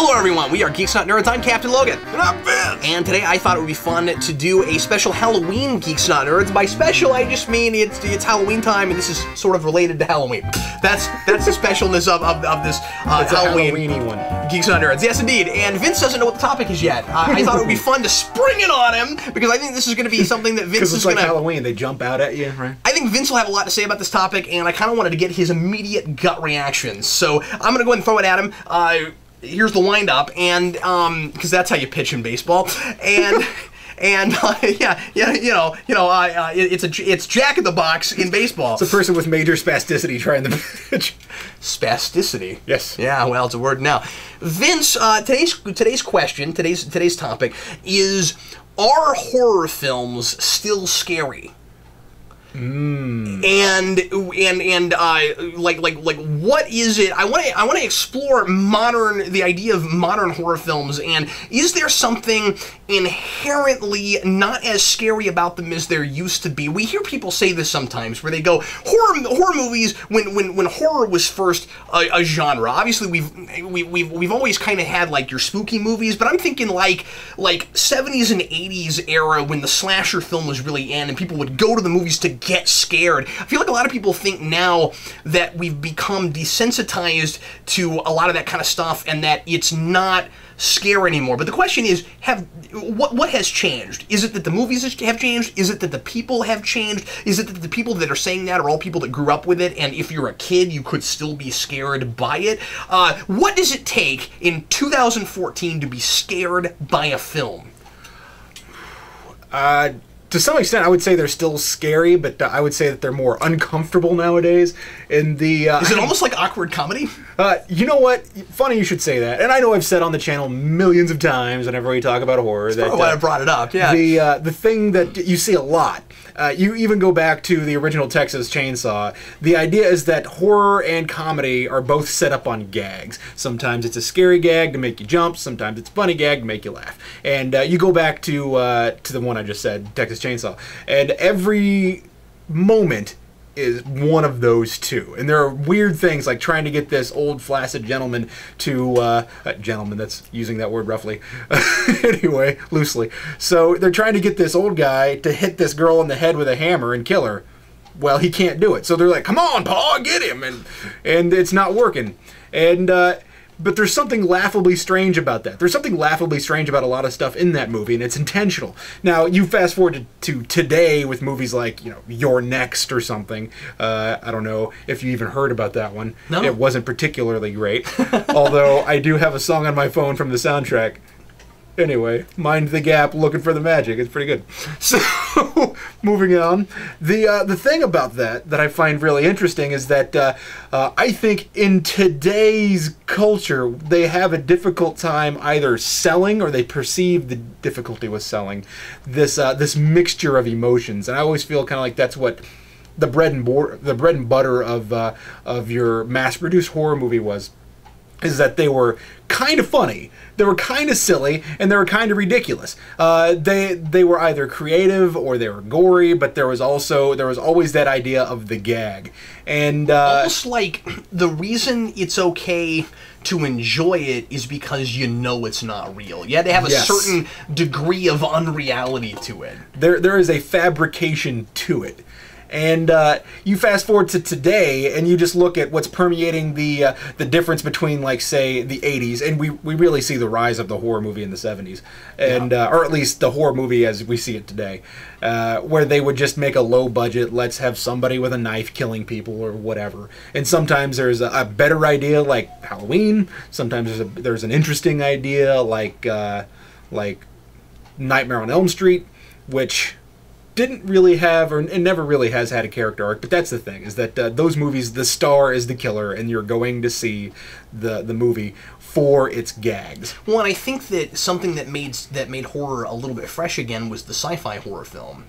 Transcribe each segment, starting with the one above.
Hello everyone, we are Geeks Not Nerds. I'm Captain Logan. And I'm Vince. And today I thought it would be fun to do a special Halloween Geeks Not Nerds. By special, I just mean it's Halloween time, and this is sort of related to Halloween. That's the specialness of this Halloween Halloweeny one. Geeks Not Nerds. Yes, indeed. And Vince doesn't know what the topic is yet. I thought it would be fun to spring it on him, because I think this is going to be something that Vince is going to... Because it's like Halloween, they jump out at you, right? I think Vince will have a lot to say about this topic, and I kind of wanted to get his immediate gut reactions. So I'm going to go ahead and throw it at him. Here's the wind-up, and because that's how you pitch in baseball, and it's Jack in the Box in baseball. It's a person with major spasticity trying to pitch. Spasticity. Yes. Yeah. Well, it's a word now. Vince, today's question, today's topic is: are horror films still scary? And what is it? I want to explore the idea of modern horror films, and is there something inherently not as scary about them as there used to be? We hear people say this sometimes, where they go, horror movies, when horror was first a genre. Obviously, we've always kind of had like your spooky movies, but I'm thinking like 70s and 80s era, when the slasher film was really in, and people would go to the movies to get scared. I feel like a lot of people think now that we've become desensitized to a lot of that kind of stuff, and that it's not scary anymore. But the question is, what has changed? Is it that the movies have changed? Is it that the people have changed? Is it that the people that are saying that are all people that grew up with it, and if you're a kid, you could still be scared by it? What does it take in 2014 to be scared by a film? To some extent, I would say they're still scary, but I would say that they're more uncomfortable nowadays. Is it almost like awkward comedy? You know what? Funny you should say that. And I know I've said on the channel millions of times whenever we talk about horror that why I brought it up. Yeah. The thing that you see a lot. You even go back to the original Texas Chainsaw. The idea is that horror and comedy are both set up on gags. Sometimes it's a scary gag to make you jump. Sometimes it's a funny gag to make you laugh. And you go back to the one I just said, Texas Chainsaw, and every moment is one of those two. And there are weird things like trying to get this old flaccid gentleman to gentleman, that's using that word roughly. Anyway, loosely. So they're trying to get this old guy to hit this girl in the head with a hammer and kill her. Well, he can't do it. So they're like, "Come on, Paul, get him." And it's not working. And but there's something laughably strange about that. There's something laughably strange about a lot of stuff in that movie, and it's intentional. Now, you fast forward to today with movies like, You're Next or something. I don't know if you even heard about that one. No. It wasn't particularly great. Although I do have a song on my phone from the soundtrack. Anyway, Mind the Gap, Looking for the Magic. It's pretty good. So, moving on. The thing about that I find really interesting is that I think in today's culture, they have a difficult time either selling, or they perceive the difficulty with selling this mixture of emotions. And I always feel kind of like that's what the bread and butter of your mass-produced horror movie was. Is that they were kind of funny, they were kind of silly, and they were kind of ridiculous. They were either creative or they were gory, but there was always that idea of the gag. And almost like the reason it's okay to enjoy it is because you know it's not real. You had to have a certain degree of unreality to it. There is a fabrication to it. And you fast forward to today, and you just look at what's permeating the difference between, like, say, the 80s, and we really see the rise of the horror movie in the 70s, and or at least the horror movie as we see it today, where they would just make a low budget, let's have somebody with a knife killing people or whatever. And sometimes there's a better idea like Halloween. Sometimes there's an interesting idea like Nightmare on Elm Street, which didn't really have, or and never really has had, a character arc. But that's the thing, is that those movies, the star is the killer, and you're going to see the movie for its gags. Well, and I think that something that made horror a little bit fresh again was the sci-fi horror film.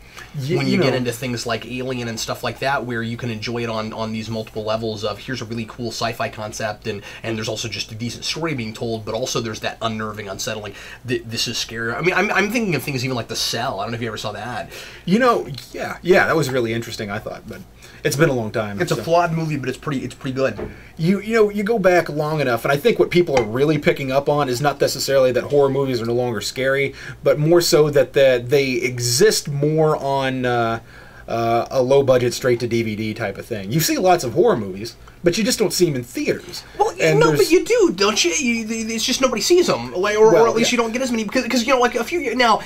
When you get into things like Alien and stuff like that, where you can enjoy it on these multiple levels of, here's a really cool sci-fi concept, and there's also just a decent story being told, but also there's that unnerving, unsettling, this is scary. I mean, I'm thinking of things even like The Cell. I don't know if you ever saw that. Yeah, that was really interesting, I thought. But It's been a long time. It's a flawed movie, but it's pretty good. You go back long enough, and I think what people are really picking up on is not necessarily that horror movies are no longer scary, but more so that they exist more on a low-budget, straight-to-DVD type of thing. You see lots of horror movies, but you just don't see them in theaters. Well, no, but you do, don't you? It's just nobody sees them, or at least you don't get as many, because like a few years now,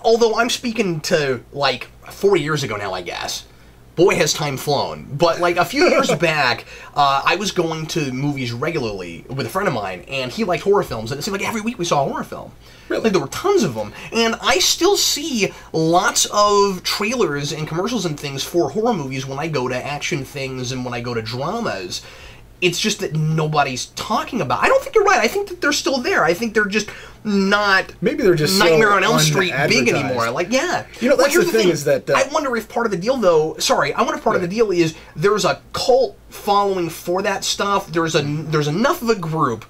although I'm speaking to like 4 years ago now, I guess. Boy, has time flown. But like a few years back, I was going to movies regularly with a friend of mine, and he liked horror films, and it seemed like every week we saw a horror film. Really? Like there were tons of them, and I still see lots of trailers and commercials and things for horror movies when I go to action things and when I go to dramas. It's just that nobody's talking about. I don't think you're right. I think that they're still there. I think they're just not. Maybe they're just Nightmare so on Elm Street big unadvertised. anymore. Like, yeah. You know, that's here's the thing is that I wonder if part of the deal, though. Sorry, I wonder if part of the deal is there's a cult following for that stuff. There's enough of a group,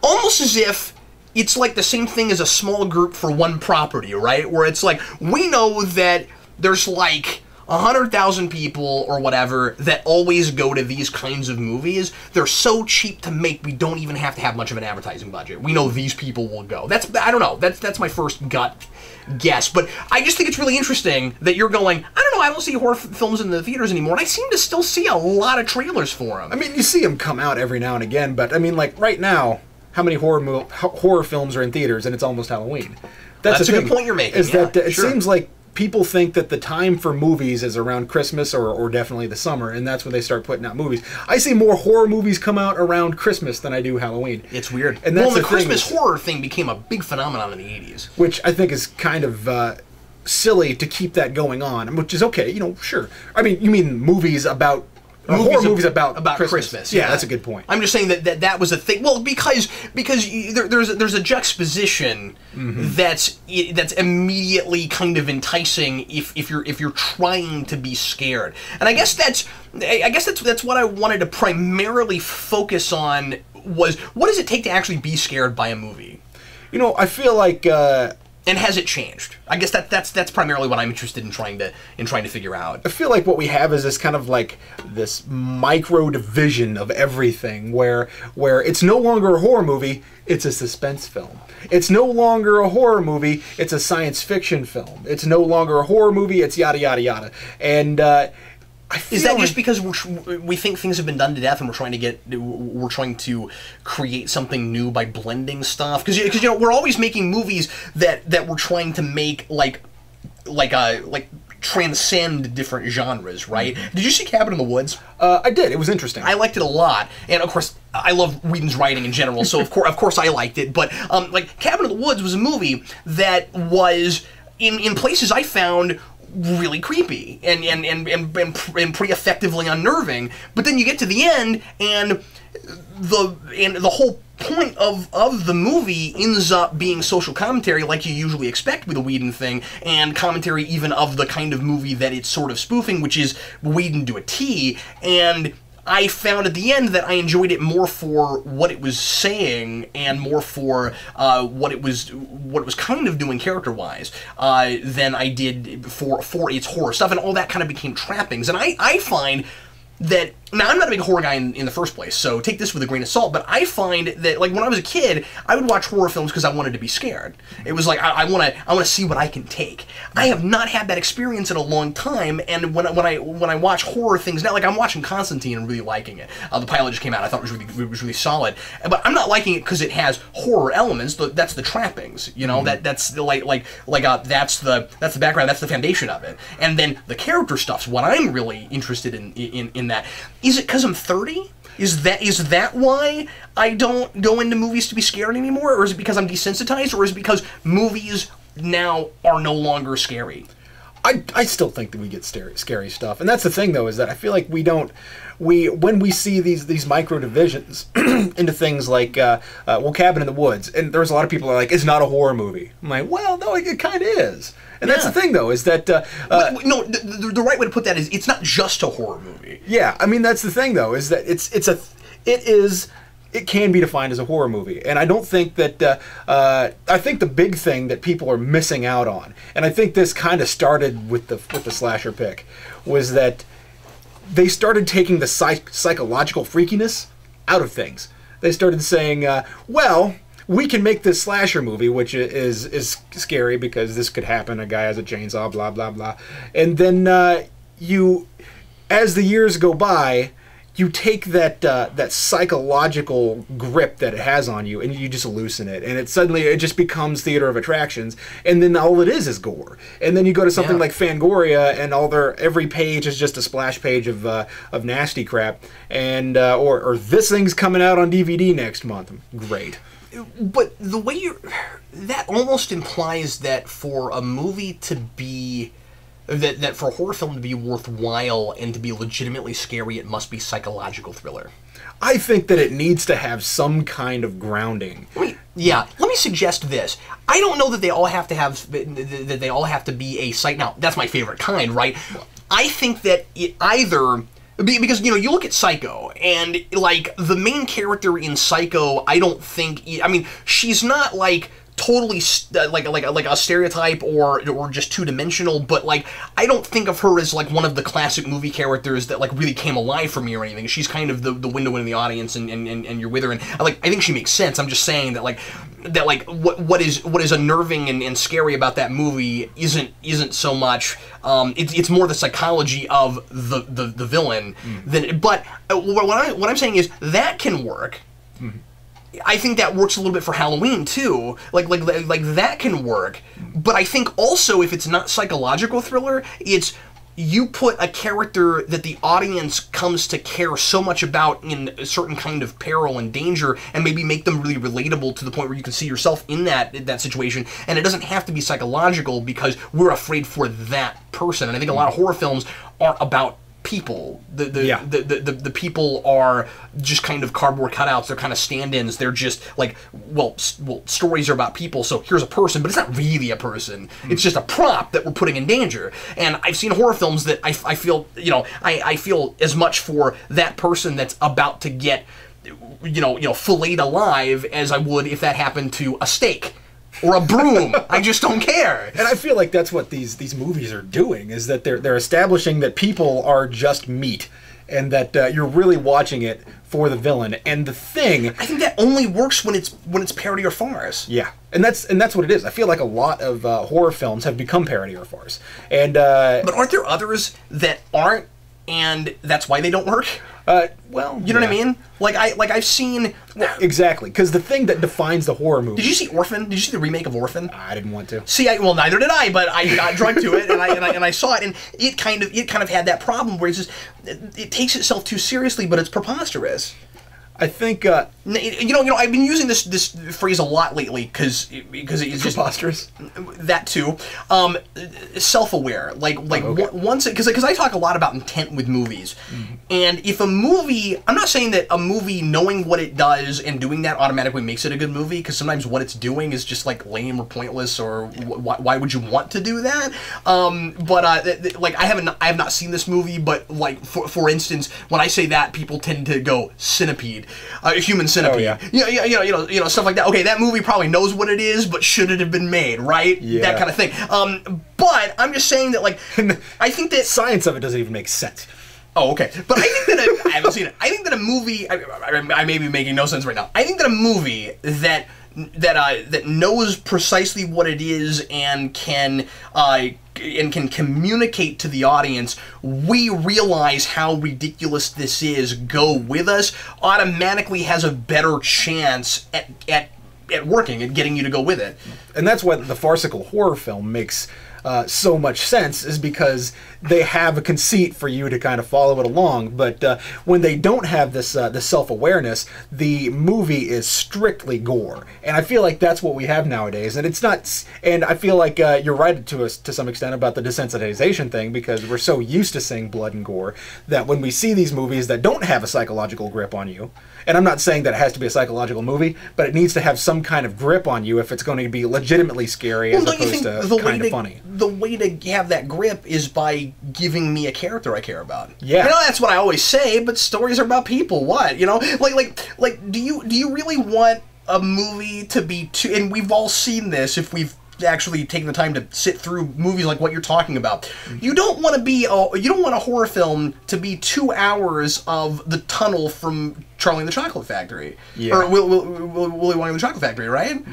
almost as if it's like the same thing as a small group for one property, right? Where it's like we know that there's like 100,000 people or whatever that always go to these kinds of movies. They're so cheap to make, we don't even have to have much of an advertising budget. We know these people will go. I don't know. That's my first gut guess. But I just think it's really interesting that you're going, I don't know, I don't see horror films in the theaters anymore. And I seem to still see a lot of trailers for them. I mean, you see them come out every now and again, but I mean, like right now, how many horror films are in theaters, and it's almost Halloween? That's a good point you're making. Is that it seems like people think that the time for movies is around Christmas or definitely the summer, and that's when they start putting out movies. I see more horror movies come out around Christmas than I do Halloween. It's weird. And that's the Christmas horror thing became a big phenomenon in the 80s. Which I think is kind of silly to keep that going on, which is okay, sure. I mean, you mean movies about... horror movies about Christmas. Yeah, that's a good point. I'm just saying that was a thing. Well, because there's a juxtaposition that's immediately kind of enticing if you're trying to be scared. And I guess that's what I wanted to primarily focus on was what does it take to actually be scared by a movie? I feel like. And has it changed? I guess that's primarily what I'm interested in trying to figure out. I feel like what we have is this kind of like this micro division of everything where it's no longer a horror movie, it's a suspense film. It's no longer a horror movie, it's a science fiction film. It's no longer a horror movie, it's yada yada yada. And is that just because we think things have been done to death and we're trying to create something new by blending stuff? Because we're always making movies that we're trying to make like transcend different genres, right? Did you see Cabin in the Woods? I did. It was interesting. I liked it a lot, and of course I love Whedon's writing in general, so of course I liked it. But like Cabin in the Woods was a movie that was in places I found really creepy and pretty effectively unnerving, but then you get to the end and the whole point of the movie ends up being social commentary like you usually expect with a Whedon thing, and commentary even of the kind of movie that it's sort of spoofing, which is Whedon to a T. And I found at the end that I enjoyed it more for what it was saying and more for what it was kind of doing character-wise than I did for its horror stuff, and all that kind of became trappings. And I find that, now I'm not a big horror guy in the first place, so take this with a grain of salt, but I find that, like, when I was a kid, I would watch horror films because I wanted to be scared. It was like, I want to see what I can take. I have not had that experience in a long time, and when I watch horror things now, like, I'm watching Constantine and really liking it. The pilot just came out, I thought it was really solid, but I'm not liking it because it has horror elements. That's the trappings, that's the that's the background, that's the foundation of it, and then the character stuff's what I'm really interested in that. Is it because I'm 30? Is that why I don't go into movies to be scared anymore? Or is it because I'm desensitized? Or is it because movies now are no longer scary? I still think that we get scary stuff. And that's the thing, though, is that I feel like when we see these micro divisions into things like, Cabin in the Woods, and there's a lot of people who are like, it's not a horror movie. I'm like, well, no, it kind of is. And that's the thing, though, is that... no, the right way to put that is it's not just a horror movie. Yeah, I mean, that's the thing, though, is that it can be defined as a horror movie. And I don't think that... I think the big thing that people are missing out on, and I think this kind of started with the slasher pick, was that they started taking the psychological freakiness out of things. They started saying, well, we can make this slasher movie, which is scary because this could happen. A guy has a chainsaw, blah, blah, blah. And then as the years go by, you take that psychological grip that it has on you, and you just loosen it, and it just becomes theater of attractions, and then all it is gore. And then you go to something like Fangoria, and every page is just a splash page of nasty crap, and or this thing's coming out on DVD next month. Great. But the way that almost implies that for a movie to be that for a horror film to be worthwhile and to be legitimately scary, it must be psychological thriller. I think that it needs to have some kind of grounding. Let me suggest this. I don't know that they all have to be a psych. Now, that's my favorite kind, right? I think that it either, because you look at Psycho, and like the main character in Psycho, I don't think, I mean, she's not like totally like a stereotype or just two-dimensional, but like I don't think of her as like one of the classic movie characters that like really came alive for me or anything. She's kind of the window into the audience, and you're with her, and I think she makes sense. I'm just saying that what is unnerving and scary about that movie isn't so much it's more the psychology of the villain than. But what I'm saying is that can work. Mm-hmm. I think that works a little bit for Halloween too. Like that can work. But I think also if it's not psychological thriller, it's you put a character that the audience comes to care so much about in a certain kind of peril and danger, and maybe make them really relatable to the point where you can see yourself in that situation. And it doesn't have to be psychological because we're afraid for that person. And I think a lot of horror films are about people. The people are just kind of cardboard cutouts. They're kind of stand-ins. They're just like, well, stories are about people, so here's a person, but it's not really a person. It's just a prop that we're putting in danger. And I've seen horror films that I feel, I feel as much for that person that's about to get, filleted alive as I would if that happened to a steak or a broom. I just don't care. And I feel like that's what these movies are doing, is that they're establishing that people are just meat, and that you're really watching it for the villain. And the thing, I think that only works when it's parody or farce. Yeah, and that's what it is. I feel like a lot of horror films have become parody or farce. And but aren't there others that aren't, and that's why they don't work? Well, you know what I mean? I've seen. Exactly, because the thing that defines the horror movie. Did you see Orphan? Did you see the remake of Orphan? I didn't want to. See, well, neither did I, but I got drugged to it, and I saw it, and it kind of had that problem where it's just it takes itself too seriously, but it's preposterous. I think I've been using this phrase a lot lately because it's just preposterous. That too, self-aware. Once because I talk a lot about intent with movies, and if a movie, I'm not saying that a movie knowing what it does and doing that automatically makes it a good movie, because sometimes what it's doing is just like lame or pointless, or why would you want to do that? I have not seen this movie, but like for instance, when I say that, people tend to go Centipede. Human Centipede. Oh, yeah. Stuff like that. Okay, that movie probably knows what it is, but should it have been made, right? Yeah. That kind of thing. But I'm just saying that, I think that science of it doesn't even make sense. Oh, okay. But I think that I haven't seen it. I think that a movie, I may be making no sense right now. I think that a movie that knows precisely what it is and can communicate to the audience, we realize how ridiculous this is, go with us, automatically has a better chance at working, at getting you to go with it. And that's what the farcical horror film makes so much sense, is because they have a conceit for you to kind of follow it along. But when they don't have this self-awareness, the movie is strictly gore. And I feel like that's what we have nowadays. And it's not. And I feel like you're right to some extent about the desensitization thing, because we're so used to seeing blood and gore that when we see these movies that don't have a psychological grip on you, and I'm not saying that it has to be a psychological movie, but it needs to have some kind of grip on you if it's going to be legitimately scary, as opposed to kind of funny. The way to have that grip is by giving me a character I care about. Yeah. That's what I always say, but stories are about people. What? Do you really want a movie to be too, and we've all seen this if we've actually taking the time to sit through movies like what you're talking about. You don't want a horror film to be 2 hours of the tunnel from Charlie and the Chocolate Factory, or Willy Wonka and the Chocolate Factory, right?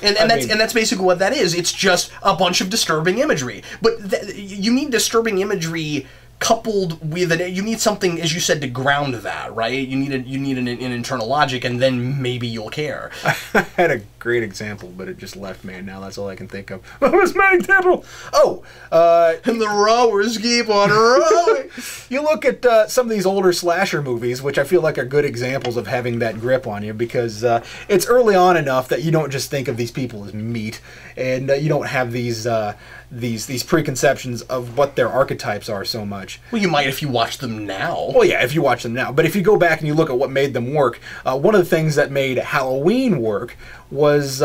And that's basically what that is. It's just a bunch of disturbing imagery. But you need disturbing imagery coupled with you need something, as you said, to ground that, right? You need an internal logic, and then maybe you'll care. I had a great example, but it just left me, and now that's all I can think of. What was my example? Oh, and the rowers keep on rowing. You look at some of these older slasher movies, which I feel like are good examples of having that grip on you, because it's early on enough that you don't just think of these people as meat, and you don't have these preconceptions of what their archetypes are so much. Well, you might if you watch them now. Well, yeah, if you watch them now. But if you go back and you look at what made them work, one of the things that made Halloween work was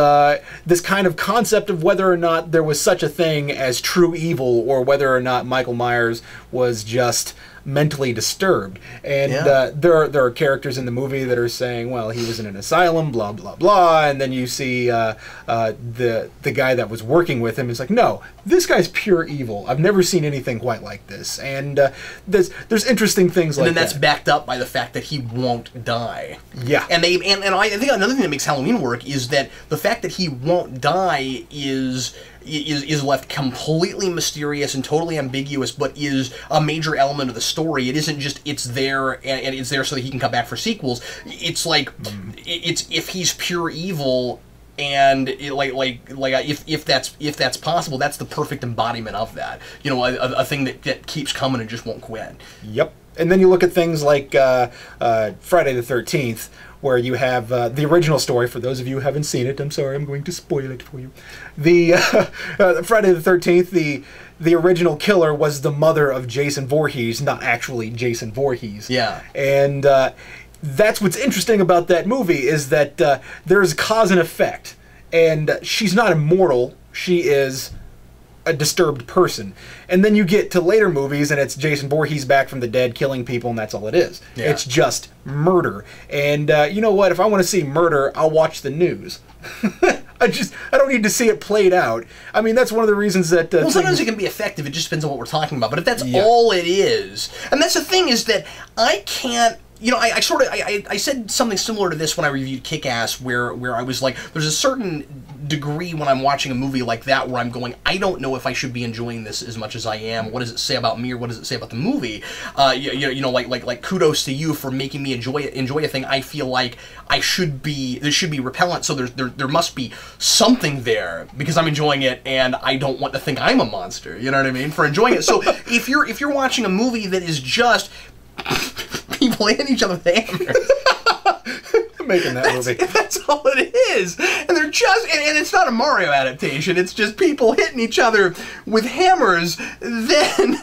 this kind of concept of whether or not there was such a thing as true evil, or whether or not Michael Myers was just mentally disturbed. And there are characters in the movie that are saying, well, he was in an asylum, blah, blah, blah, and then you see the guy that was working with him is like, no, this guy's pure evil. I've never seen anything quite like this. And there's interesting things like that. And then that's backed up by the fact that he won't die. Yeah. And I think another thing that makes Halloween work is that the fact that he won't die is left completely mysterious and totally ambiguous, but is a major element of the story. It isn't just it's there and it's there so that he can come back for sequels. It's like it's if he's pure evil, and if that's possible, that's the perfect embodiment of that. You know, a thing that keeps coming and just won't quit. Yep. And then you look at things like Friday the 13th, where you have the original story. For those of you who haven't seen it, I'm sorry, I'm going to spoil it for you. The Friday the 13th, the original killer was the mother of Jason Voorhees, not actually Jason Voorhees. Yeah. And that's what's interesting about that movie, is that there's cause and effect. And she's not immortal, she is a disturbed person. And then you get to later movies and it's Jason Voorhees back from the dead killing people, and that's all it is. Yeah. It's just murder. And you know what? If I want to see murder, I'll watch the news. I don't need to see it played out. I mean, that's one of the reasons that... well, sometimes it can be effective. It just depends on what we're talking about. But if that's all it is... And that's the thing, is that I can't... You know, I said something similar to this when I reviewed Kick-Ass, where I was like, there's a certain degree when I'm watching a movie like that where I'm going, I don't know if I should be enjoying this as much as I am. What does it say about me, or what does it say about the movie? You know, like kudos to you for making me enjoy a thing. I feel like this should be repellent, so there must be something there because I'm enjoying it, and I don't want to think I'm a monster. You know what I mean? For enjoying it. So if you're watching a movie that is just people hitting each other with hammers. Making that movie. That's all it is. And they're just, and it's not a Mario adaptation, it's just people hitting each other with hammers, then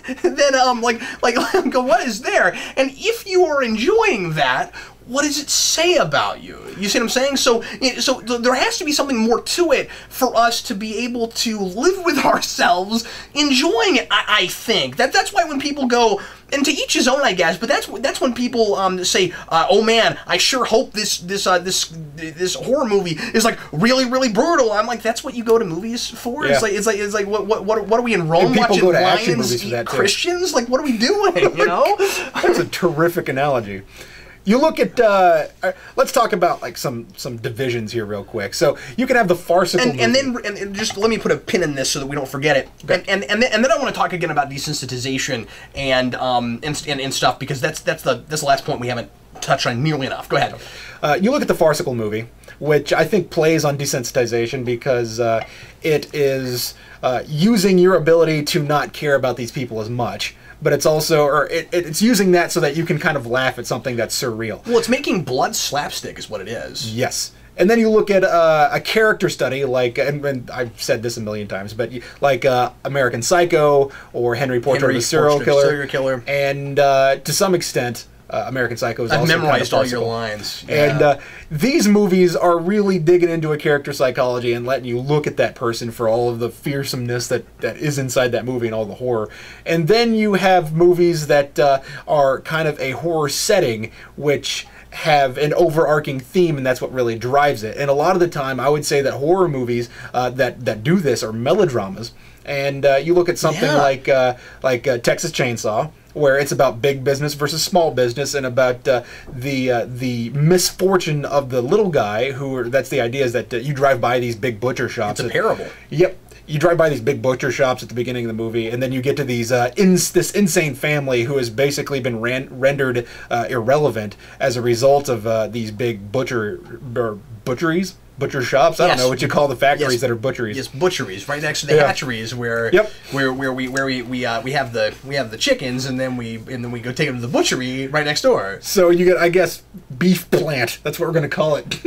go, what is there? And if you are enjoying that, what does it say about you? You see what I'm saying? So there has to be something more to it for us to be able to live with ourselves enjoying it, I think. That's why when people go, and to each his own, I guess, but that's when people say, oh man, I sure hope this horror movie is like really, really brutal. I'm like, that's what you go to movies for? Yeah. It's like what are we in Rome watching lions eat Christians? Like, what are we doing, you know? That's a terrific analogy. You look at, let's talk about like some divisions here real quick. So you can have the farcical movie. And just let me put a pin in this so that we don't forget it. Okay. And then I want to talk again about desensitization and stuff, because that's the last point we haven't touched on nearly enough. Go ahead. You look at the farcical movie, which I think plays on desensitization because it is using your ability to not care about these people as much. But it's also, or it's using that so that you can kind of laugh at something that's surreal. Well, it's making blood slapstick is what it is. Yes. And then you look at a character study, like, and I've said this a million times, but like American Psycho or Henry Portrait of a Serial Killer. And to some extent, American Psycho is also memorized kind of all your lines. Yeah. And these movies are really digging into a character psychology and letting you look at that person for all of the fearsomeness that is inside that movie and all the horror. And then you have movies that are kind of a horror setting, which have an overarching theme, and that's what really drives it. And a lot of the time, I would say that horror movies that do this are melodramas. And you look at something like Texas Chainsaw, where it's about big business versus small business, and about the misfortune of the little guy. That's the idea, is that you drive by these big butcher shops. It's a parable. Yep. You drive by these big butcher shops at the beginning of the movie, and then you get to these this insane family who has basically been rendered irrelevant as a result of these big butcher shops. I don't know what you call the factories that are butcheries. Yes, butcheries, right next to the hatcheries, where we have the chickens, and then we go take them to the butchery right next door. So you get, I guess, beef plant. That's what we're going to call it.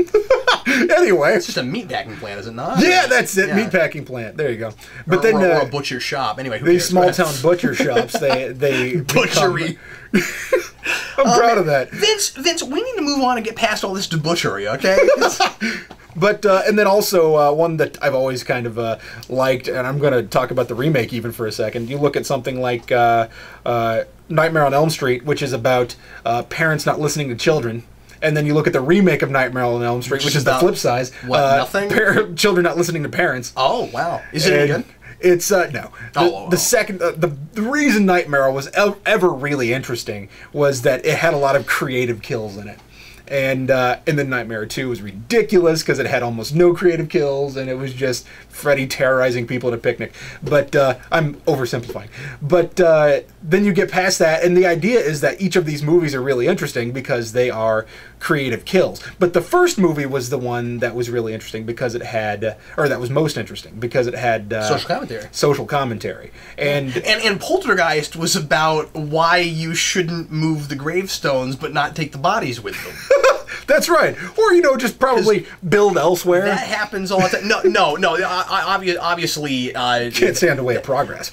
Anyway, it's just a meatpacking plant, is it not? Yeah, that's it. Yeah. Meatpacking plant. There you go. But or a butcher shop. Anyway, these small town butcher shops, they butchery. I'm proud of that. Vince, we need to move on and get past all this debauchery, okay? But, and then also, one that I've always kind of liked, and I'm going to talk about the remake even for a second. You look at something like Nightmare on Elm Street, which is about parents not listening to children. And then you look at the remake of Nightmare on Elm Street, which is the flip side. What, nothing? Children not listening to parents. Oh, wow. Is it any good? It's, no. The reason Nightmare was ever really interesting was that it had a lot of creative kills in it. And then Nightmare 2 was ridiculous because it had almost no creative kills, and it was just Freddy terrorizing people at a picnic. But I'm oversimplifying. But then you get past that, and the idea is that each of these movies are really interesting because they are creative kills. But the first movie was the one that was really interesting because it had, or that was most interesting because it had social commentary. Social commentary. And Poltergeist was about why you shouldn't move the gravestones but not take the bodies with them. That's right. Or, just probably build elsewhere. That happens all the time. No. Obviously, can't stand in the way of progress.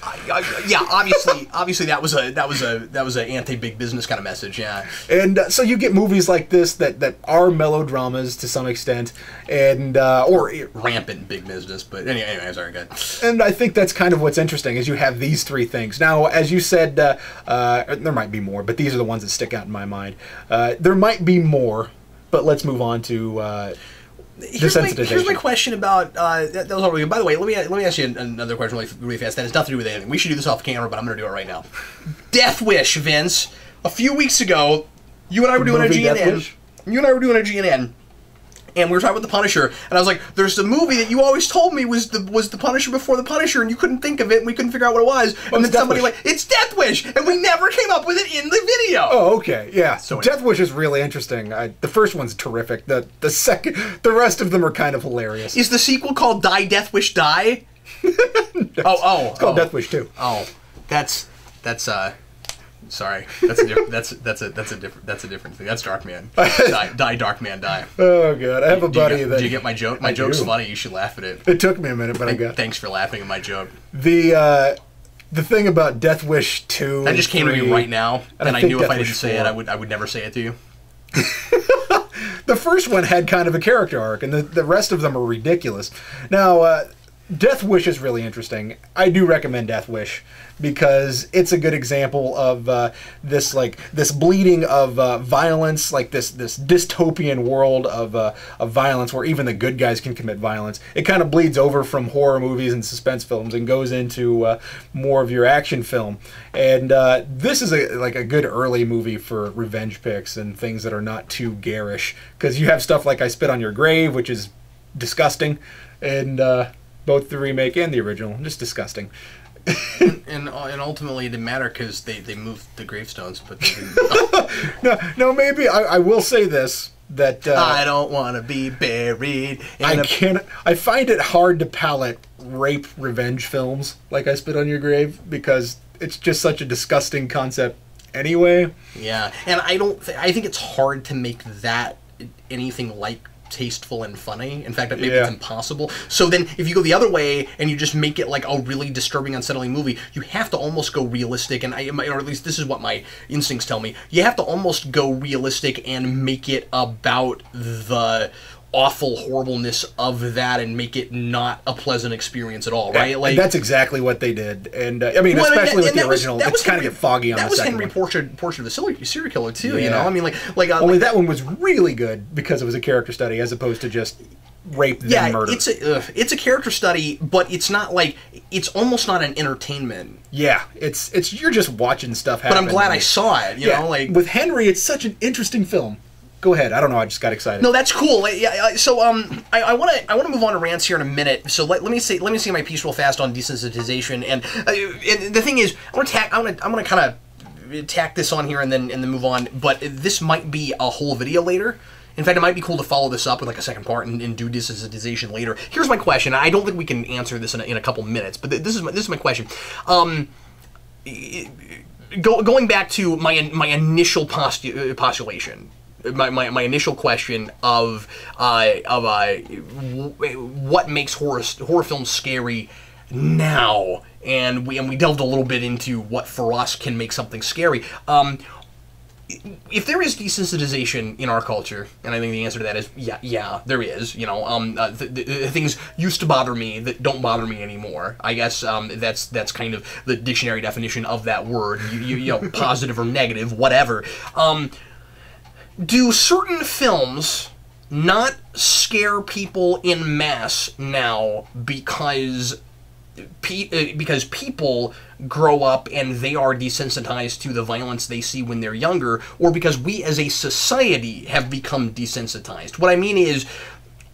Yeah, obviously that was a anti-big business kind of message. Yeah. And so you get movies like this that are melodramas to some extent, and or rampant big business. But anyway, sorry, good. And I think that's kind of what's interesting is you have these three things. Now, as you said, there might be more, but these are the ones that stick out in my mind. There might be more. But let's move on to desensitization. Here's my question about that was all really good. By the way, let me ask you another question really fast. That has nothing to do with anything. We should do this off camera, but I'm going to do it right now. Death Wish, Vince. A few weeks ago, you and I were doing a GNN. And we were talking about The Punisher, and I was like, there's a movie that you always told me was the Punisher before The Punisher, and you couldn't think of it, and we couldn't figure out what it was. And then somebody it's Death Wish, and we never came up with it in the video. Oh, okay, yeah. So Death Wish is really interesting. The first one's terrific. The rest of them are kind of hilarious. Is the sequel called Die Death Wish Die? It's called Death Wish 2. Oh, that's sorry, that's a different thing. That's Darkman. Die, Darkman, die. Oh god, I have a buddy that. Did you get my joke? My joke's funny. You should laugh at it. It took me a minute, but I got. Thanks for laughing at my joke. The thing about Death Wish 2. That just came to me right now, and I knew if I didn't say it, I would never say it to you. The first one had kind of a character arc, and the rest of them are ridiculous. Now, Death Wish is really interesting. I do recommend Death Wish because it's a good example of this bleeding of violence, like this dystopian world of violence where even the good guys can commit violence. It kind of bleeds over from horror movies and suspense films and goes into more of your action film. And this is a good early movie for revenge picks and things that are not too garish, because you have stuff like I Spit on Your Grave, which is disgusting, and both the remake and the original, just disgusting. and ultimately it didn't matter because they moved the gravestones, but they didn't. No, maybe I will say this, that I don't want to be buried. I find it hard to palate rape revenge films like I Spit on Your Grave because it's just such a disgusting concept anyway. Yeah, and I think it's hard to make that anything like tasteful and funny. In fact, maybe it's impossible. So then if you go the other way and you just make it like a really disturbing, unsettling movie, you have to almost go realistic, or at least this is what my instincts tell me. You have to almost go realistic and make it about the awful horribleness of that and make it not a pleasant experience at all, right? Like that's exactly what they did, and I mean, especially with the original, it's kind of get foggy on the second one. That was Henry Portrait of the Serial Killer too. You know, I mean, only that one was really good because it was a character study as opposed to just rape then murder. It's a character study, but it's not like it's almost not an entertainment. Yeah, it's you're just watching stuff happen. But I'm glad I saw it. You know, like with Henry, it's such an interesting film. Go ahead. I don't know. I just got excited. No, that's cool. So I want to move on to rants here in a minute. So let me say my piece real fast on desensitization. And the thing is, I'm gonna kind of tack this on here and then move on. But this might be a whole video later. In fact, it might be cool to follow this up with like a second part and do desensitization later. Here's my question. I don't think we can answer this in a couple minutes, but this is my question. Going back to my initial postulation. My initial question of what makes horror films scary now, and we delved a little bit into what for us can make something scary. If there is desensitization in our culture, and I think the answer to that is yeah, there is. You know, things used to bother me that don't bother me anymore. I guess that's kind of the dictionary definition of that word. You know, positive or negative, whatever. Do certain films not scare people in mass now because people grow up and they are desensitized to the violence they see when they're younger, or because we as a society have become desensitized? What I mean is,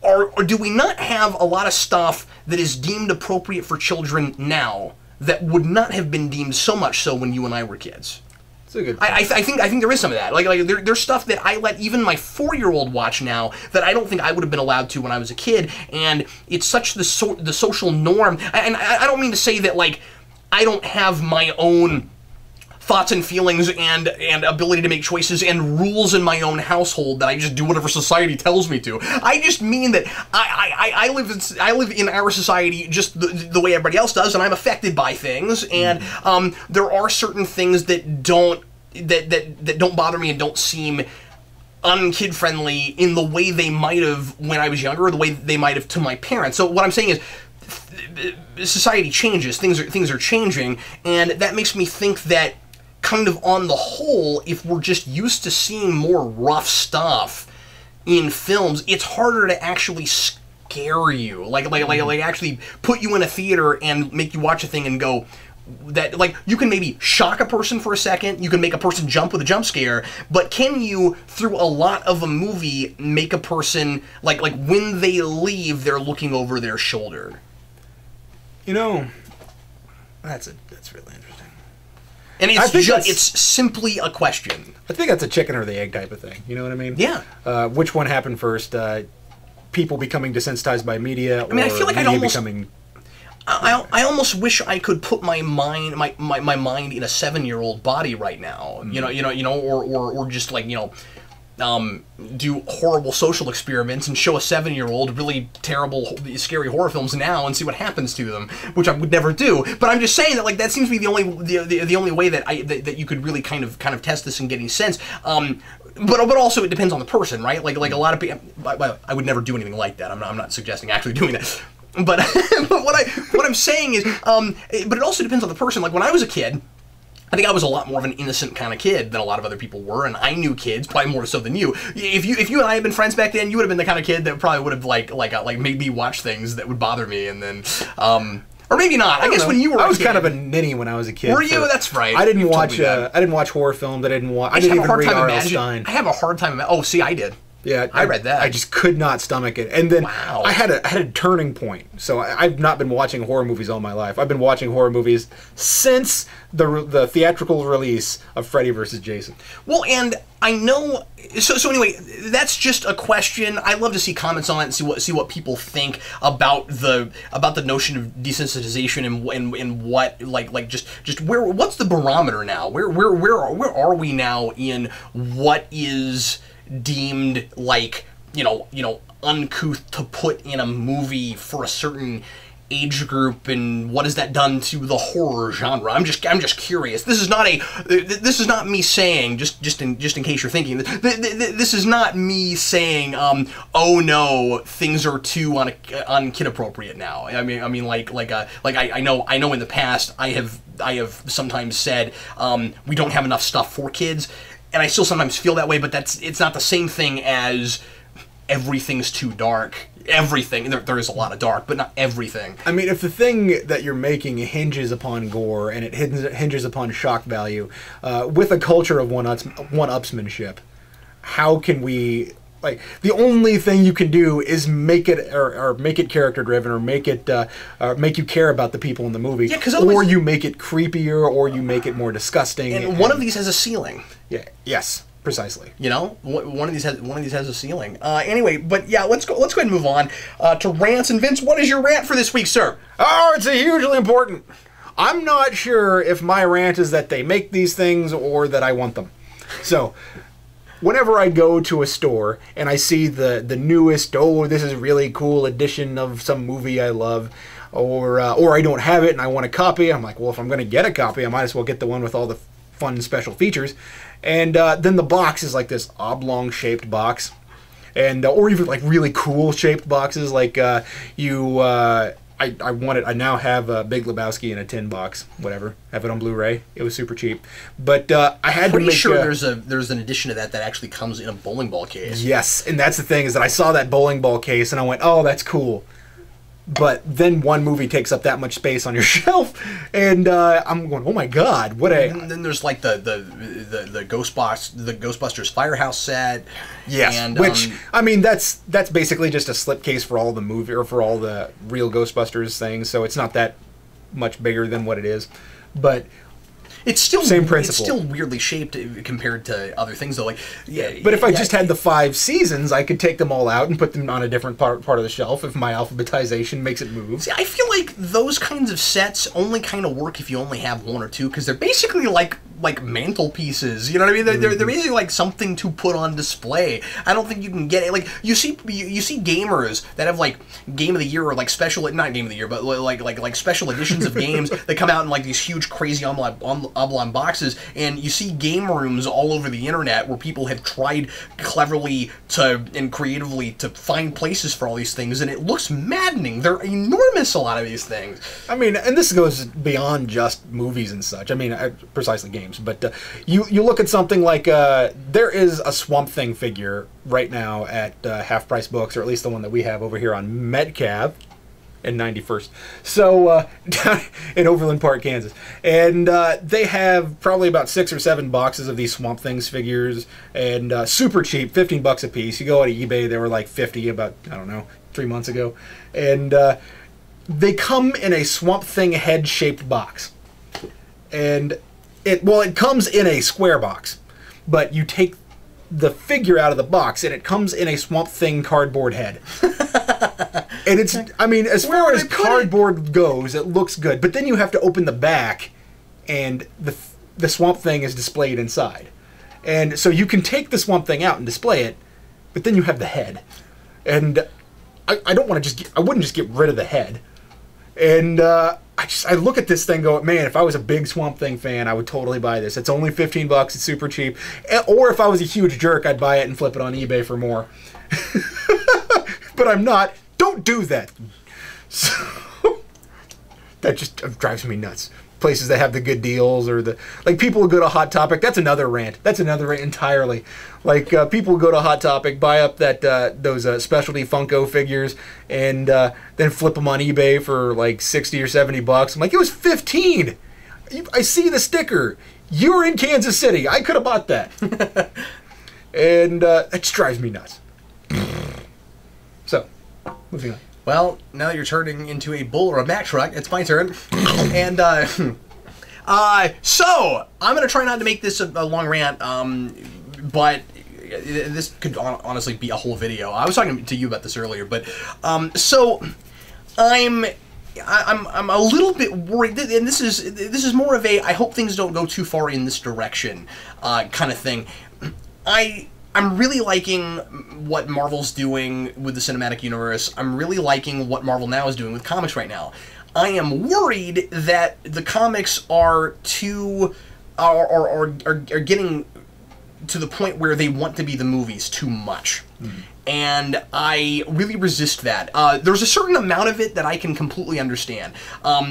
or do we not have a lot of stuff that is deemed appropriate for children now that would not have been deemed so much so when you and I were kids? I think there is some of that. Like there's stuff that I let even my 4-year-old watch now that I don't think I would have been allowed to when I was a kid, and it's such the social norm. And I don't mean to say that like I don't have my own thoughts and feelings and ability to make choices and rules in my own household that I just do whatever society tells me to. I just mean that I live in our society just the way everybody else does, and I'm affected by things, and there are certain things that don't bother me and don't seem unkid friendly in the way they might have when I was younger, or the way they might have to my parents. So what I'm saying is, society changes, things are changing, and that makes me think that kind of on the whole, if we're just used to seeing more rough stuff in films, it's harder to actually scare you. Like actually put you in a theater and make you watch a thing and go, that like you can maybe shock a person for a second, you can make a person jump with a jump scare, but can you through a lot of a movie make a person like when they leave they're looking over their shoulder? You know, that's really interesting. And it's simply a question. I think that's a chicken or the egg type of thing. You know what I mean? Yeah. Which one happened first? People becoming desensitized by media, I mean, I feel like media becoming... I almost wish I could put my mind in a 7-year-old body right now. Or just like, do horrible social experiments and show a 7-year-old really terrible, scary horror films now and see what happens to them, which I would never do. But I'm just saying that like that seems to be the only way that that you could really kind of test this and get any sense. But also it depends on the person, right? Like a lot of people. I would never do anything like that. I'm not suggesting actually doing that. But what I'm saying is, but it also depends on the person. Like when I was a kid, I think I was a lot more of an innocent kind of kid than a lot of other people were, and I knew kids probably more so than you. If you and I had been friends back then, you would have been the kind of kid that probably would have like made me watch things that would bother me, and then or maybe not. I guess when you were I was a kid, kind of a ninny when I was a kid. Were you? That's right. I didn't watch horror films. I didn't even read R.L. Stine. I have a hard time. Oh, see, I did. Yeah, I read that. I just could not stomach it. And then wow. I had a turning point. So I've not been watching horror movies all my life. I've been watching horror movies since the theatrical release of Freddy vs. Jason. Well, and I know. So anyway, that's just a question. I love to see comments on it and see what people think about the notion of desensitization and what just what's the barometer now? Where are we now in what is deemed like uncouth to put in a movie for a certain age group, and what has that done to the horror genre? I'm just curious. This is not me saying, just in case you're thinking, this is not me saying, oh no, things are too on kid appropriate now. I mean like I know in the past I have sometimes said we don't have enough stuff for kids, and I still sometimes feel that way, but it's not the same thing as everything's too dark. Everything. There is a lot of dark, but not everything. I mean, if the thing that you're making hinges upon gore and it hinges upon shock value, with a culture of one-upsmanship, how can we... Like, the only thing you can do is make it, or make it character-driven, or make it, make you care about the people in the movie. Yeah, 'cause or you make it creepier, or you make it more disgusting. And one of these has a ceiling. Yeah. Yes. Precisely. You know, one of these has a ceiling. Anyway, but yeah, let's go ahead and move on to rants. And Vince, what is your rant for this week, sir? Oh, it's a hugely important. I'm not sure if my rant is that they make these things or that I want them. So, whenever I go to a store and I see the newest, oh, this is a really cool edition of some movie I love, or I don't have it and I want a copy, I'm like, well, if I'm going to get a copy, I might as well get the one with all the fun special features. And then the box is like this oblong-shaped box, and or even like really cool-shaped boxes. Like I want it. I now have Big Lebowski in a tin box. Whatever. Have it on Blu-ray. It was super cheap. But I had to make sure there's an edition of that actually comes in a bowling ball case. Yes, and that's the thing, is that I saw that bowling ball case and I went, oh, that's cool. But then one movie takes up that much space on your shelf, and I'm going, oh my god, what a... And then there's like the Ghostbusters Firehouse set. Yes, and, which I mean that's basically just a slipcase for all the movie, or for all the real Ghostbusters things. So it's not that much bigger than what it is, but it's still same principle. It's still weirdly shaped compared to other things, though. Like, yeah. But if I just had the 5 seasons, I could take them all out and put them on a different part of the shelf if my alphabetization makes it move. See, I feel like those kinds of sets only kind of work if you only have 1 or 2, because they're basically like mantelpieces. You know what I mean? They're basically like something to put on display. I don't think you can get it. Like you see gamers that have like Game of the Year, or like not Game of the Year, but like special editions of games that come out in like these huge crazy oblong boxes, and you see game rooms all over the internet where people have tried cleverly and creatively to find places for all these things, and it looks maddening. They're enormous, a lot of these things. I mean, and this goes beyond just movies and such. I mean, precisely games. But you look at something like there is a Swamp Thing figure right now at Half Price Books, or at least the one that we have over here on Metcalf and 91st. So down in Overland Park, Kansas, and they have probably about 6 or 7 boxes of these Swamp Things figures, and super cheap, $15 a piece. You go on eBay, they were like 50 about, I don't know, 3 months ago, and they come in a Swamp Thing head-shaped box, and it comes in a square box, but you take the figure out of the box and it comes in a Swamp Thing cardboard head. And it's, I mean, as far as cardboard goes, it looks good, but then you have to open the back and the Swamp Thing is displayed inside. And so you can take the Swamp Thing out and display it, but then you have the head. And I don't want to I wouldn't just get rid of the head. And I look at this thing, go, man, if I was a big Swamp Thing fan, I would totally buy this. It's only $15. It's super cheap. Or if I was a huge jerk, I'd buy it and flip it on eBay for more. But I'm not. Don't do that. So, that just drives me nuts. Places that have the good deals, or like people will go to Hot Topic. That's another rant. That's another rant entirely. Like people will go to Hot Topic, buy up those specialty Funko figures, and then flip them on eBay for like $60 or $70. I'm like, it was $15. I see the sticker. You're in Kansas City. I could have bought that. And that just drives me nuts. So, moving on. Well, now that you're turning into a bull or a Mack truck, it's my turn. And, so, I'm going to try not to make this a long rant, but this could honestly be a whole video. I was talking to you about this earlier, but, so, I'm a little bit worried, and this is more of a, I hope things don't go too far in this direction, kind of thing. I'm really liking what Marvel's doing with the cinematic universe. I'm really liking what Marvel Now is doing with comics right now. I am worried that the comics are getting to the point where they want to be the movies too much. And I really resist that. There's a certain amount of it that I can completely understand.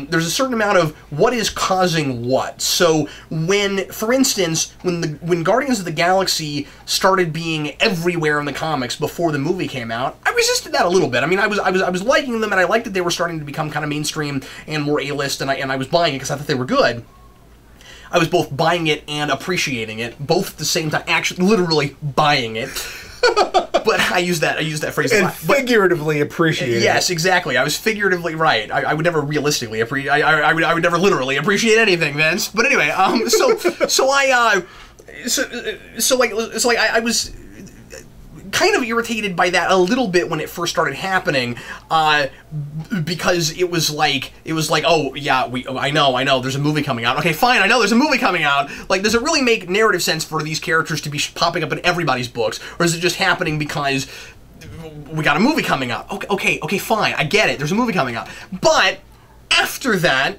There's a certain amount of what is causing what. So when, for instance, when Guardians of the Galaxy started being everywhere in the comics before the movie came out, I resisted that a little bit. I mean, I was liking them, and I liked that they were starting to become kind of mainstream and more A-list, and I was buying it because I thought they were good. I was both buying it and appreciating it, both at the same time. Actually, literally buying it. But I use that phrase a lot. Figuratively appreciate it. Yes, exactly. I was figuratively right. I would never realistically appreciate. I would never literally appreciate anything, Vince. But anyway, I was kind of irritated by that a little bit when it first started happening, because it was like, oh yeah, I know, there's a movie coming out. Okay, fine, I know there's a movie coming out. Like, does it really make narrative sense for these characters to be popping up in everybody's books, or is it just happening because we got a movie coming out? Okay, fine, I get it. There's a movie coming out, but after that,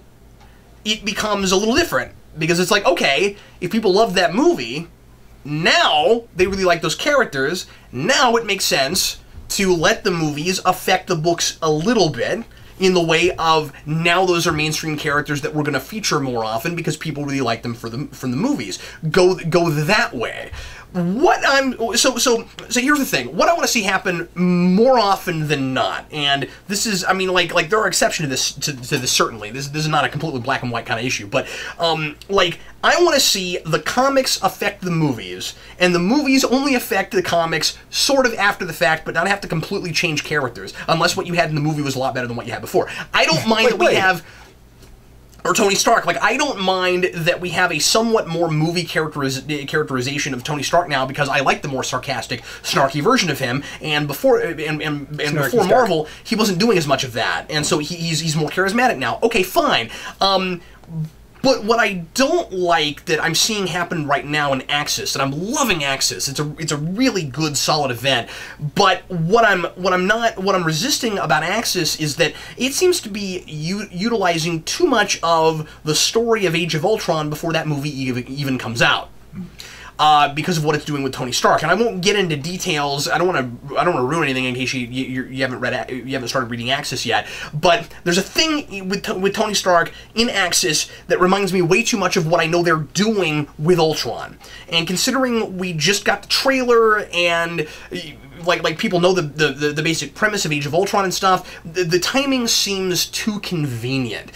it becomes a little different, because it's like, okay, if people love that movie, now they really like those characters. Now it makes sense to let the movies affect the books a little bit, in the way of, now those are mainstream characters that we're going to feature more often because people really like them from the movies. Go that way. So here's the thing. What I want to see happen more often than not, and this is, I mean, like there are exceptions to this certainly. This is not a completely black and white kind of issue, but like, I want to see the comics affect the movies, and the movies only affect the comics sort of after the fact, but not have to completely change characters, unless what you had in the movie was a lot better than what you had before. I don't mind that we have... Or Tony Stark. Like, I don't mind that we have a somewhat more movie characterization of Tony Stark now, because I like the more sarcastic, snarky version of him. And before before Marvel, he wasn't doing as much of that, and so he's more charismatic now. Okay, fine. But what I don't like that I'm seeing happen right now in Axis, and I'm loving Axis. It's a really good, solid event. But what I'm resisting about Axis is that it seems to be utilizing too much of the story of Age of Ultron before that movie even comes out. Because of what it's doing with Tony Stark, and I won't get into details. I don't want to ruin anything in case you haven't started reading Axis yet. But there's a thing with Tony Stark in Axis that reminds me way too much of what I know they're doing with Ultron. And considering we just got the trailer, and like people know the basic premise of Age of Ultron and stuff, the timing seems too convenient.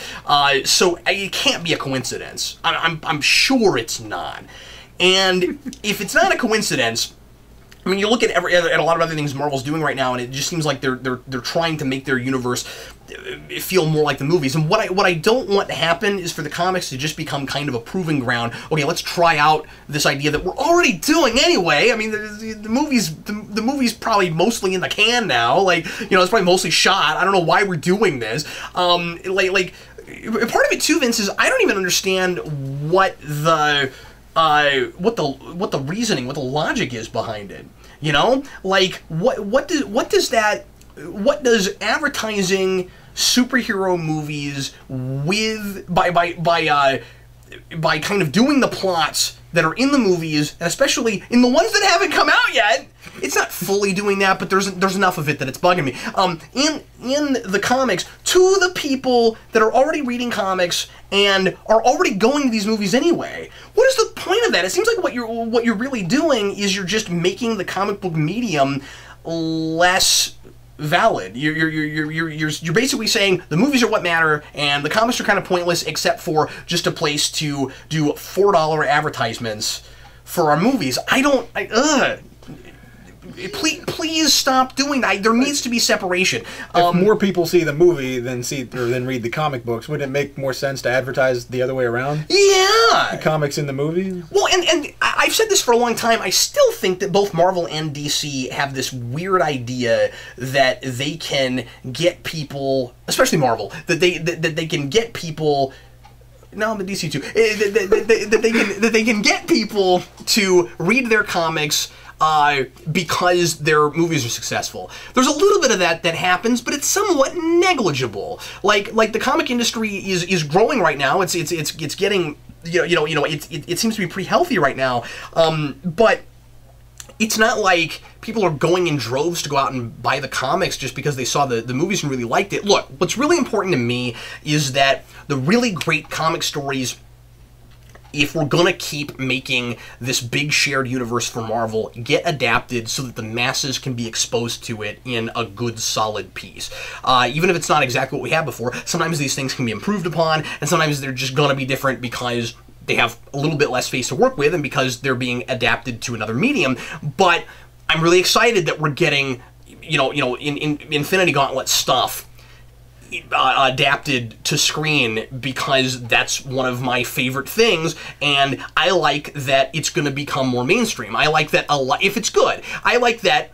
So it can't be a coincidence. I'm sure it's not. And if it's not a coincidence, I mean, you look at a lot of other things Marvel's doing right now, and it just seems like they're trying to make their universe feel more like the movies. And what I don't want to happen is for the comics to just become kind of a proving ground. Okay, let's try out this idea that we're already doing anyway. I mean, the movie's probably mostly in the can now. Like, you know, it's probably mostly shot. I don't know why we're doing this. Like part of it too, Vince, is I don't even understand what the reasoning, what the logic is behind it. You know, like what does advertising superhero movies by kind of doing the plots that are in the movies, and especially in the ones that haven't come out yet? It's not fully doing that, but there's enough of it that it's bugging me. In the comics, to the people that are already reading comics and are already going to these movies anyway, what is the point of that? It seems like what you're really doing is you're just making the comic book medium less valid. You're basically saying the movies are what matter, and the comics are kind of pointless, except for just a place to do $4 advertisements for our movies. Please stop doing that. There needs to be separation. If more people see the movie than read the comic books, wouldn't it make more sense to advertise the other way around? Yeah! The comics in the movie? Well, and I've said this for a long time. I still think that both Marvel and DC have this weird idea that they can get people, especially Marvel, that they can get people. No, but DC too. That they can get people to read their comics because their movies are successful. There's a little bit of that happens, but it's somewhat negligible. Like the comic industry is growing right now. It's getting it seems to be pretty healthy right now. But it's not like people are going in droves to go out and buy the comics just because they saw the movies and really liked it. Look, what's really important to me is that the really great comic stories, if we're gonna keep making this big shared universe for Marvel, get adapted so that the masses can be exposed to it in a good, solid piece. Even if it's not exactly what we had before, sometimes these things can be improved upon, and sometimes they're just gonna be different because they have a little bit less space to work with and because they're being adapted to another medium. But I'm really excited that we're getting, in Infinity Gauntlet stuff adapted to screen, because that's one of my favorite things, and I like that it's going to become more mainstream. I like that a lot, if it's good. I like that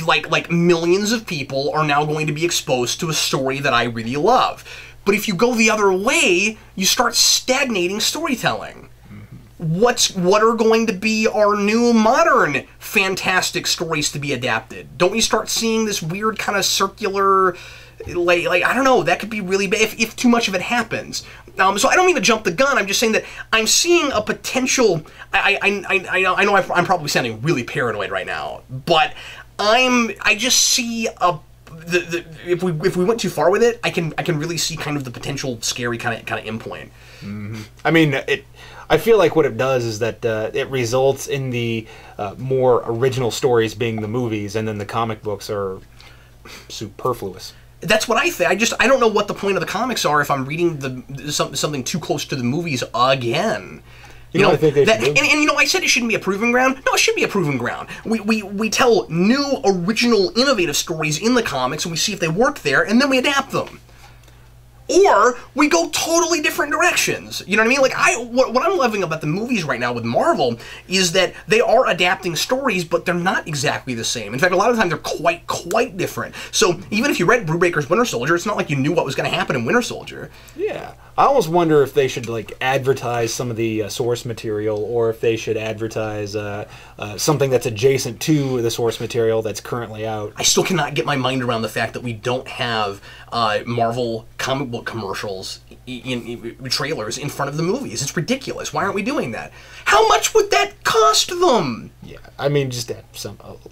like millions of people are now going to be exposed to a story that I really love. But if you go the other way, you start stagnating storytelling. What are going to be our new modern fantastic stories to be adapted? Don't we start seeing this weird kind of circular, like I don't know, that could be really bad if too much of it happens. So I don't mean to jump the gun. I'm just saying that I'm seeing a potential. I know I'm probably sounding really paranoid right now, but I just see a. If we went too far with it, I can really see kind of the potential scary kind of endpoint. Mm-hmm. I mean, I feel like what it does is that it results in the more original stories being the movies, and then the comic books are superfluous. That's what I think. I don't know what the point of the comics are if I'm reading something too close to the movies again. You know, I think they should do. And I said it shouldn't be a proving ground. No, it should be a proving ground. We tell new, original, innovative stories in the comics, and we see if they work there, and then we adapt them. Or we go totally different directions. You know what I mean? Like what I'm loving about the movies right now with Marvel is that they are adapting stories, but they're not exactly the same. In fact, a lot of the time they're quite different. So even if you read Brubaker's Winter Soldier, it's not like you knew what was going to happen in Winter Soldier. Yeah. I almost wonder if they should like advertise some of the source material, or if they should advertise something that's adjacent to the source material that's currently out. I still cannot get my mind around the fact that we don't have Marvel comic book commercials in trailers in front of the movies. It's ridiculous. Why aren't we doing that? How much would that cost them? Yeah, I mean, just a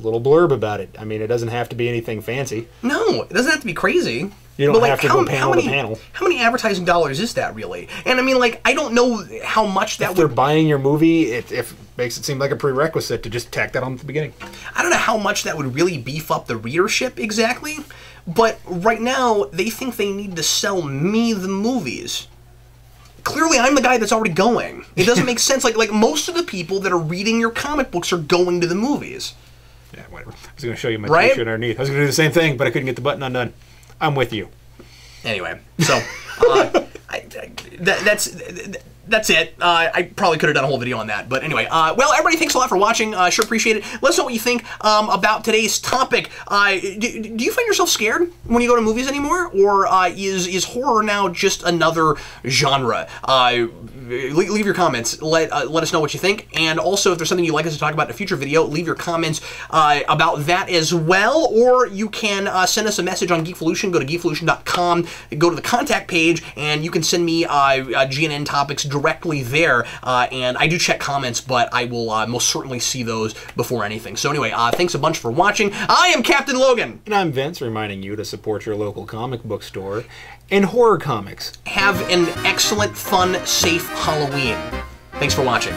little blurb about it. I mean, it doesn't have to be anything fancy. No, it doesn't have to be crazy. You don't have to go panel to panel. How many advertising dollars is that, really? And I mean, like, I don't know how much that would... If they're buying your movie, it makes it seem like a prerequisite to just tack that on at the beginning. I don't know how much that would really beef up the readership exactly, but right now, they think they need to sell me the movies. Clearly, I'm the guy that's already going. It doesn't make sense. Like most of the people that are reading your comic books are going to the movies. Yeah, whatever. I was going to show you my t-shirt underneath. I was going to do the same thing, but I couldn't get the button undone. I'm with you. Anyway, so that's it. I probably could have done a whole video on that, but anyway. Well, everybody, thanks a lot for watching. Sure appreciate it. Let us know what you think about today's topic. Do you find yourself scared when you go to movies anymore, or is horror now just another genre? Leave your comments. Let us know what you think, and also if there's something you'd like us to talk about in a future video, leave your comments about that as well. Or you can send us a message on Geekvolution. Go to geekvolution.com, go to the contact page, and you can send me GNN topics directly there. And I do check comments, but I will most certainly see those before anything. So anyway, thanks a bunch for watching. I am Captain Logan. And I'm Vince, reminding you to support your local comic book store and horror comics. Have an excellent, fun, safe Halloween. Thanks for watching.